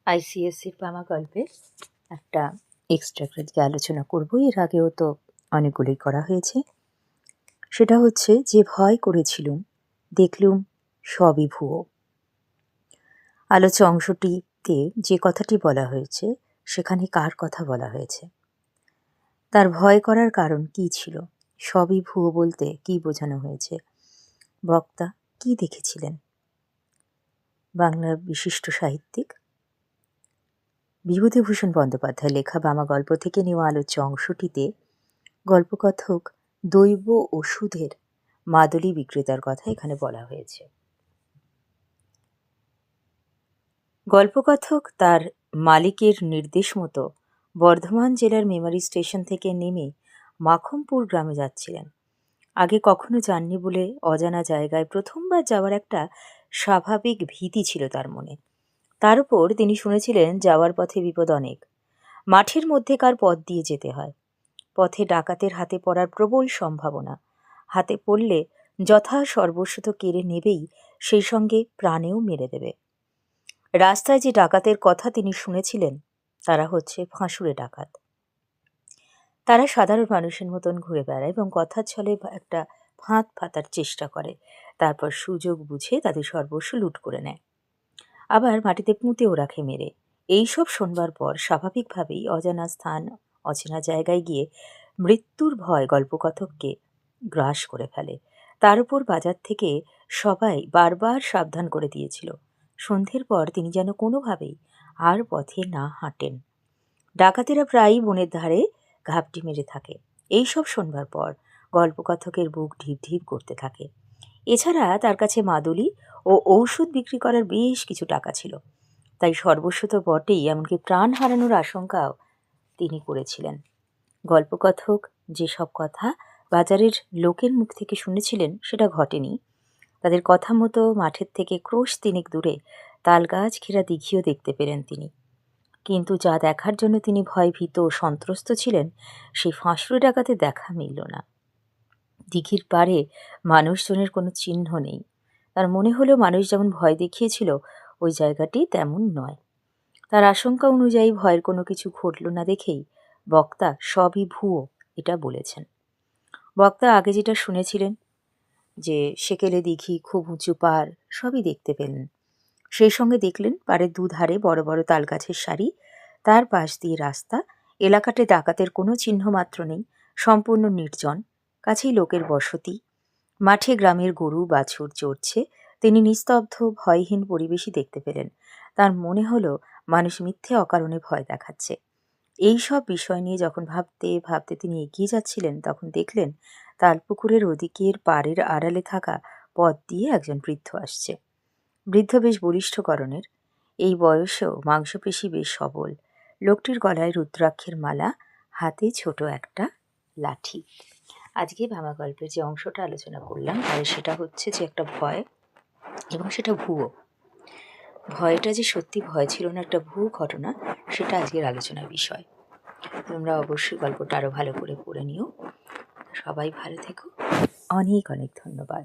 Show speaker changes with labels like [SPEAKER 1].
[SPEAKER 1] আইসিএসসির পামা গল্পের একটা এক্সট্রাক্ট আজকে আলোচনা করব। এর আগেও তো অনেকগুলোই করা হয়েছে। সেটা হচ্ছে, যে ভয় করেছিলুম দেখলুম সবই ভুয়ো। আলোচ্য অংশটিতে যে কথাটি বলা হয়েছে সেখানে কার কথা বলা হয়েছে, তার ভয় করার কারণ কি ছিল, সবই ভুয়ো বলতে কি বোঝানো হয়েছে, বক্তা কি দেখেছিলেন? বাংলার বিশিষ্ট সাহিত্যিক বিভূতিভূষণ বন্দ্যোপাধ্যায় লেখা বামা গল্প থেকে নেওয়া আলোচ্য অংশটিতে গল্পকথক দৈব ওষুধের মাদুলি বিক্রেতার কথা এখানে বলা হয়েছে। গল্পকথক তার মালিকের নির্দেশ মতো বর্ধমান জেলার মেমারি স্টেশন থেকে নেমে মাখমপুর গ্রামে যাচ্ছিলেন। আগে কখনো যাননি বলে অজানা জায়গায় প্রথমবার যাওয়ার একটা স্বাভাবিক ভীতি ছিল তার মনে। তার উপর তিনি শুনেছিলেন যাওয়ার পথে বিপদ অনেক। মাঠের মধ্যেকার পথ দিয়ে যেতে হয়। পথে ডাকাতের হাতে পড়ার প্রবল সম্ভাবনা। হাতে পড়লে যথা সর্বস্ব তো কেড়ে নেবেই, সেই সঙ্গে প্রাণেও মেরে দেবে। রাস্তায় যে ডাকাতের কথা তিনি শুনেছিলেন তারা হচ্ছে ফাঁসুড়ে ডাকাত। তারা সাধারণ মানুষের মতন ঘুরে বেড়ায় এবং কথার ছলে একটা ফাঁদ পাতার চেষ্টা করে, তারপর সুযোগ বুঝে তাদের সর্বস্ব লুট করে নেয়, আবার মাটিতে পুঁতেও রাখে মেরে। এইসব শোনবার পর স্বাভাবিকভাবেই অজানা স্থান, অচেনা জায়গায় গিয়ে মৃত্যুর ভয় গল্পকথককে গ্রাস করে ফেলে। তার উপর বাজার থেকে সবাই বারবার সাবধান করে দিয়েছিল, সন্ধ্যের পর তিনি যেন কোনোভাবেই আর পথে না হাঁটেন। ডাকাতেরা প্রায়ই বনের ধারে ঘাপটি মেরে থাকে। এইসব শোনবার পর গল্পকথকের বুক ঢিপ ঢিপ করতে থাকে। এছাড়া তার কাছে মাদুলি ও ঔষধ বিক্রি করার বেশ কিছু টাকা ছিল, তাই সর্বস্ব তো বটেই, এমনকি প্রাণ হারানোর আশঙ্কাও তিনি করেছিলেন। গল্পকথক যেসব কথা বাজারের লোকের মুখ থেকে শুনেছিলেন সেটা ঘটেনি। তাদের কথা মতো মাঠের থেকে ক্রোশ তিনেক দূরে তালগাছ ঘেরা দিঘিও দেখতে পেলেন তিনি। কিন্তু যা দেখার জন্য তিনি ভয়ভীত ও সন্ত্রস্ত ছিলেন সেই ফাঁসুড়ে ডাকাতে দেখা মিলল না। দিঘির পাড়ে মানুষজনের কোনো চিহ্ন নেই। তার মনে হলো মানুষ যেমন ভয় দেখিয়েছিল ওই জায়গাটি তেমন নয়। তার আশঙ্কা অনুযায়ী ভয়ের কোনো কিছু ঘটল না দেখেই বক্তা সবই ভুয়ো এটা বলেছেন। বক্তা আগে যেটা শুনেছিলেন, যে সেকেলে দিঘি, খুব উঁচু পাড়, সবই দেখতে পেলেন। সেই সঙ্গে দেখলেন পাড়ের দুধারে বড় বড় তালগাছের সারি, তার পাশ দিয়ে রাস্তা। এলাকাতে ডাকাতের কোনো চিহ্ন মাত্র নেই, সম্পূর্ণ নির্জন, কাছেই লোকের বসতি। মাঠে গ্রামের গরু বাছুর চড়ছে। তিনি নিস্তব্ধ ভয়হীন পরিবেশই দেখতে পেলেন। তার মনে হলো মানুষ মিথ্যে অকারণে ভয় দেখাচ্ছে। এই সব বিষয় নিয়ে যখন ভাবতে ভাবতে তিনি এগিয়ে যাচ্ছিলেন, তখন দেখলেন তালপুকুরের ওদিকের পাড়ের আড়ালে থাকা পথ দিয়ে একজন বৃদ্ধ আসছে। বৃদ্ধ বেশ বলিষ্ঠ গড়নের, এই বয়সেও মাংসপেশি বেশ সবল। লোকটির গলায় রুদ্রাক্ষের মালা, হাতে ছোট একটা লাঠি। আজকে ভামা গল্পের যে অংশটা আলোচনা করলাম তাহলে সেটা হচ্ছে যে একটা ভয়, এবং সেটা ভুয়ো। ভয়টা যে সত্যি ভয় ছিল না, একটা ভুয়ো ঘটনা, সেটা আজকের আলোচনার বিষয়। তোমরা অবশ্যই গল্পটা আরও ভালো করে পড়ে নিও। সবাই ভালো থেকো। অনেক অনেক ধন্যবাদ।